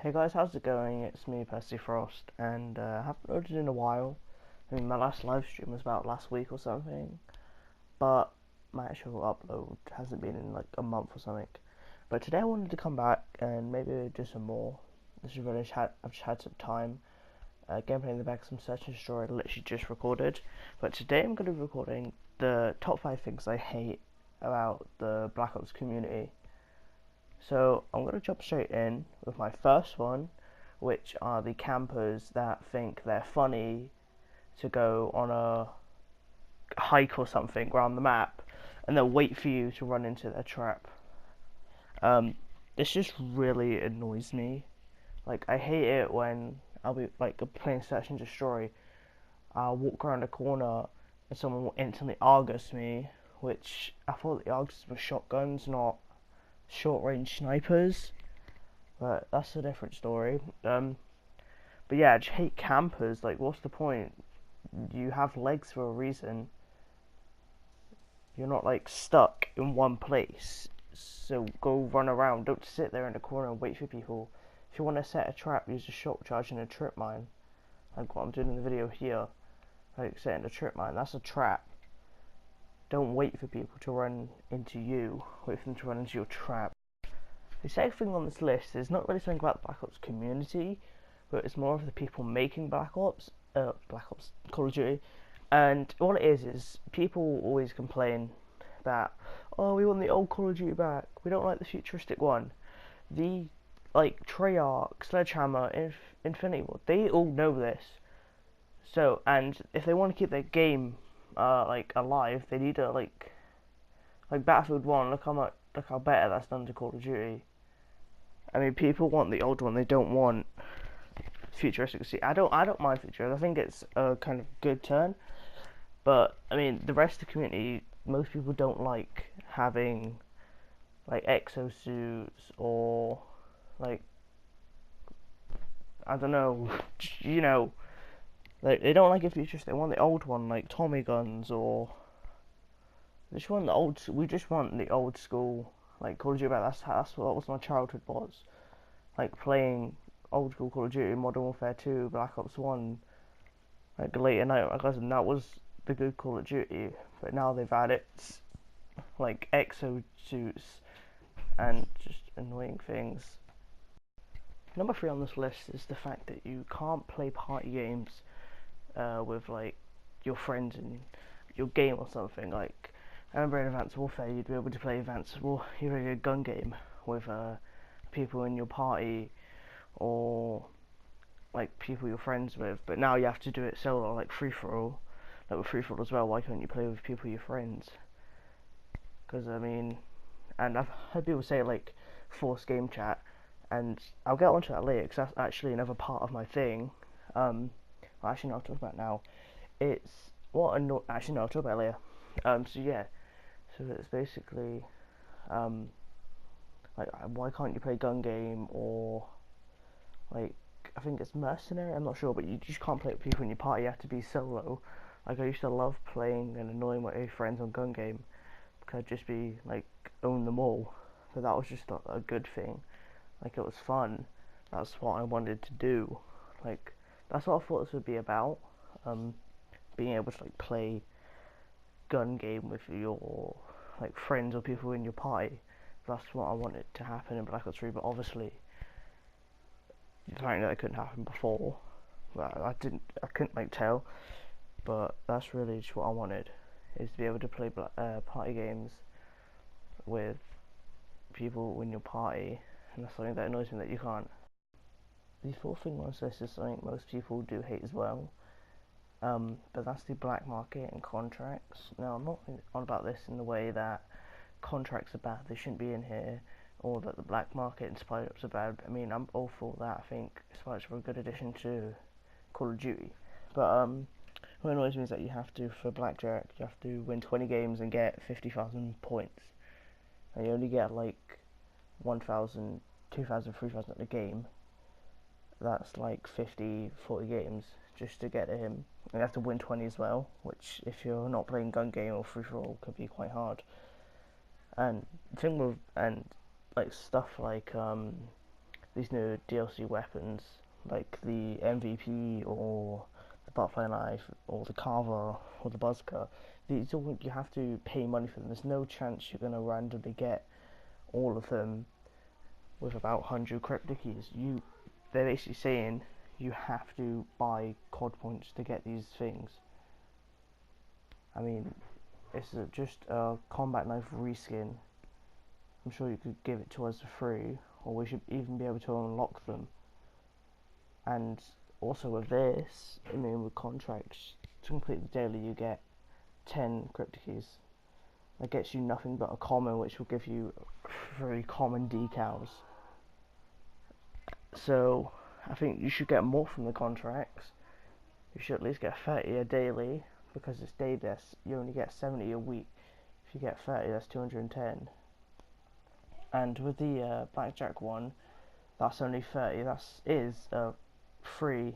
Hey guys, how's it going? It's me, Percy Frost, and I haven't uploaded in a while. I mean, my last live stream was about last week or something, but my actual upload hasn't been in like a month or something. But today I wanted to come back and maybe do some more. This is really I've just had some time. Gameplay in the back, some search and destroy I literally just recorded. But today I'm going to be recording the top 5 things I hate about the Black Ops community. So I'm going to jump straight in with my first one, which are the campers that think they're funny to go on a hike or something around the map, and they'll wait for you to run into their trap. This just really annoys me. Like, I hate it when I'll be like playing search and destroy. I'll walk around a corner and someone will instantly Argus me, which I thought the Argus were shotguns, not short range snipers, but that's a different story. But yeah, I just hate campers. Like, what's the point? You have legs for a reason. You're not like stuck in one place, so go run around. Don't sit there in the corner and wait for people. If you want to set a trap, use a shock charge and a trip mine, like what I'm doing in the video here. Like setting a trip mine, that's a trap. Don't wait for people to run into you, wait for them to run into your trap. The second thing on this list is not really something about the Black Ops community, but it's more of the people making Black Ops Call of Duty. And all it is people always complain that, oh, we want the old Call of Duty back, we don't like the futuristic one. The, like, Treyarch, Sledgehammer, Infinity Ward, they all know this. So, and if they want to keep their game like alive, they need to like Battlefield 1. Look how better that's done to Call of Duty. I mean, people want the old one. They don't want futuristic. See, I don't mind futuristic. I think it's a kind of good turn. But I mean, the rest of the community, most people don't like having like exosuits or like, I don't know, you know. They don't like a futuristic. They want the old one, like Tommy guns, or they just want the old. We just want the old school, like Call of Duty. That's what was my childhood was, like playing old school Call of Duty, Modern Warfare 2, Black Ops 1, like later night. Like I said, that was the good Call of Duty. But now they've added like exo suits and just annoying things. Number 3 on this list is the fact that you can't play party games with like your friends in your game or something. Like, I remember in Advanced Warfare you'd be able to play a gun game with people in your party or like people you're friends with, but now you have to do it solo, like free for all. Like with free for all as well, why can't you play with people you're friends? Because I mean, and I've heard people say like force game chat, and I'll get onto that later because that's actually another part of my thing. Actually, no, I'll talk about now. It's actually, no, I'll talk about it later. So yeah, so it's basically, like, why can't you play gun game or like, I think it's mercenary. I'm not sure, but you just can't play with people in your party. You have to be solo. Like, I used to love playing and annoying my friends on gun game because I'd just be like own them all. But that was just a good thing. Like, it was fun. That's what I wanted to do. Like, that's what I thought this would be about. Being able to like play gun game with your like friends or people in your party. That's what I wanted to happen in Black Ops 3. But obviously, apparently that couldn't happen before. Well, I couldn't like tell. But that's really just what I wanted, is to be able to play party games with people in your party. And that's something that annoys me that you can't. The fourth thing on this list is something most people do hate as well, but that's the black market and contracts. Now, I'm not on about this in the way that contracts are bad, they shouldn't be in here, or that the black market and supply drops are bad. I mean, I'm all for that. I think supply drops are a good addition to Call of Duty. But what annoys me is that you have to, for blackjack, you have to win 20 games and get 50,000 points. And you only get like 1,000, 2,000, 3,000 at a game. That's like 50, 40 games just to get to him. And you have to win 20 as well, which if you're not playing gun game or free for all could be quite hard. And the thing with, and like stuff like these new DLC weapons, like the MVP or the butterfly knife or the carver or the buzzcut. These all, you have to pay money for them. There's no chance you're gonna randomly get all of them with about 100 crypto keys. They're basically saying you have to buy COD points to get these things. I mean, it's just a combat knife reskin. I'm sure you could give it to us for free, or we should even be able to unlock them. And also with this, I mean, with contracts to complete the daily, you get 10 crypto keys. That gets you nothing but a common, which will give you 3 common decals. So I think you should get more from the contracts. You should at least get 30 a daily, because it's day desk. You only get 70 a week. If you get 30, that's 210. And with the blackjack one, that's only 30. That is a free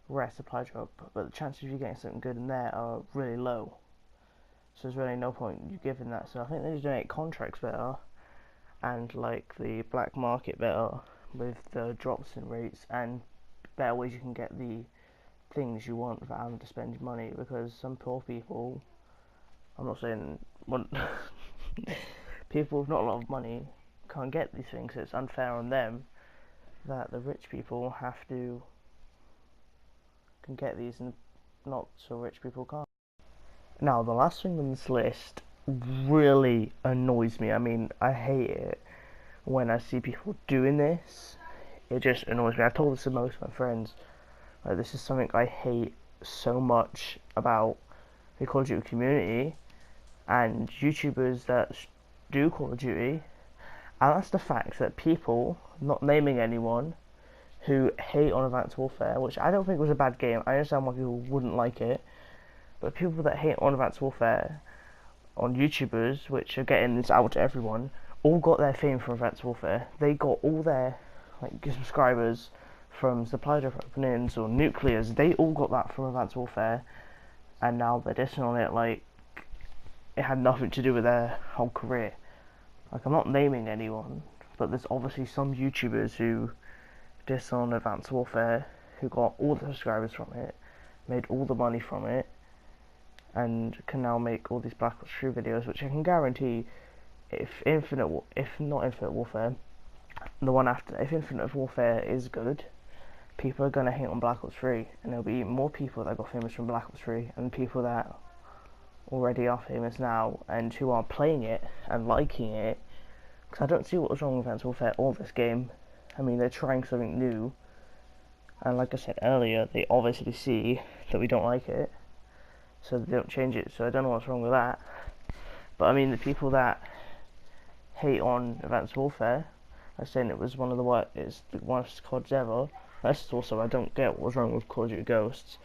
rare supply drop, but the chances of you getting something good in there are really low. So there's really no point in you giving that. So I think they need to make contracts better, and like the black market better with the drops in rates, and better ways you can get the things you want without having to spend your money. Because some poor people, I'm not saying people with not a lot of money can't get these things, so it's unfair on them that the rich people can get these and not so rich people can't. Now the last thing on this list really annoys me. I mean, I hate it when I see people doing this. It just annoys me. I've told this to most of my friends. Like, this is something I hate so much about the Call of Duty community and YouTubers that do Call of Duty, and that's the fact that people, not naming anyone, who hate on Advanced Warfare, which I don't think was a bad game. I understand why people wouldn't like it, but people that hate on Advanced Warfare on YouTubers, which are getting this out to everyone, all got their fame from Advanced Warfare. They got all their subscribers from supply drop openings or nuclears. They all got that from Advanced Warfare, and now they're dissing on it like it had nothing to do with their whole career. Like, I'm not naming anyone, but there's obviously some YouTubers who diss on Advanced Warfare who got all the subscribers from it, made all the money from it, and can now make all these Black Ops 3 videos, which I can guarantee, if not Infinite Warfare, the one after, if Infinite Warfare is good, people are going to hate on Black Ops 3, and there'll be more people that got famous from Black Ops 3, and people that already are famous now, and who are playing it and liking it, because I don't see what was wrong with Advanced Warfare or this game. I mean, they're trying something new, and like I said earlier, they obviously see that we don't like it, so they don't change it, so I don't know what's wrong with that. But I mean, the people that hate on Advanced Warfare are saying it was one of the worst CODs ever. That's also, I don't get what was wrong with Call of Duty Ghosts.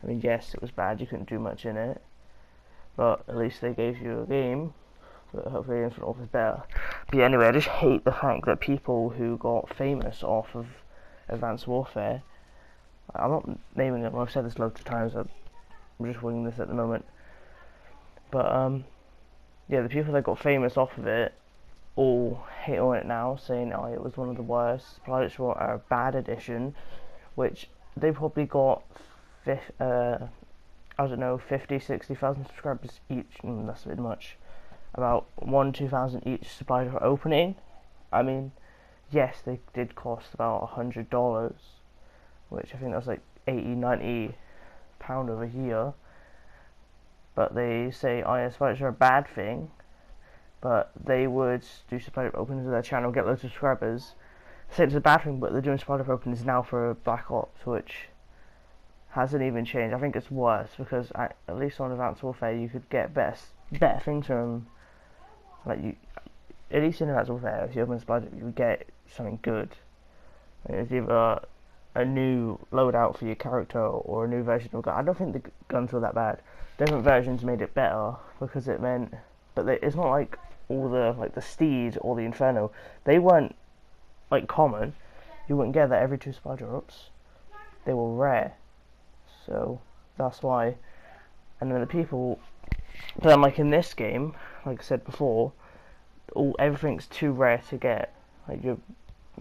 I mean, yes, it was bad, you couldn't do much in it, but at least they gave you a game, but hopefully Infinite Warfare is better. But yeah, anyway, I just hate the fact that people who got famous off of Advanced Warfare, I'm not naming them, I've said this loads of times, I'm just winging this at the moment, but yeah, the people that got famous off of it all hate on it now, saying oh, it was one of the worst, Pirates were a bad addition, which they probably got I don't know, 50, 60,000 subscribers each, that's a bit much, about 1,000-2,000 each supply for opening. I mean, yes, they did cost about $100, which I think that was like 80-90 pound over here, but they say, oh yeah, supply are a bad thing, but they would do supply openings of their channel, get loads of subscribers, say it's a bad thing, but they're doing supply openings now for Black Ops, which hasn't even changed. I think it's worse, because at least on Advanced Warfare you could get better things from, like, you, at least in Advanced Warfare, if you open supply you would get something good. It's either a new loadout for your character or a new version of gun. I don't think the guns were that bad. Different versions made it better, because it meant, but it's not like all the, like the Steed or the Inferno, they weren't like common. You wouldn't get that every 2 supply drops. They were rare, so that's why. And then the people, but then like in this game, like I said before, everything's too rare to get. Like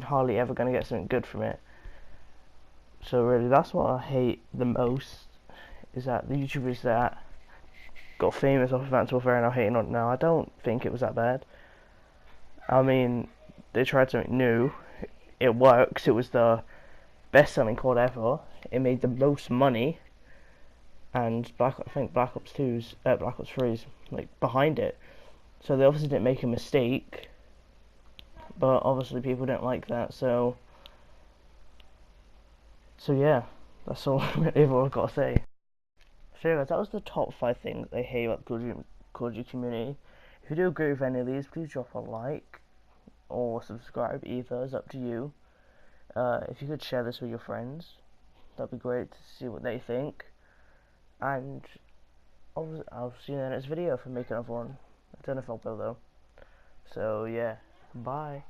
hardly ever going to get something good from it. So really, that's what I hate the most, is that the YouTubers that got famous off Advanced Warfare and are hating on it now. I don't think it was that bad. I mean, they tried something new. It works. It was the best-selling COD ever. It made the most money, and I think Black Ops 3's like behind it. So they obviously didn't make a mistake, but obviously people didn't like that. So yeah, that's all I've got to say. So yeah, guys, that was the top 5 things I hate about the Call of Duty community. If you do agree with any of these, please drop a like or subscribe. Either is up to you. If you could share this with your friends, that'd be great to see what they think. And I'll see you in the next video if I make another one. I don't know if I will though. So yeah, bye.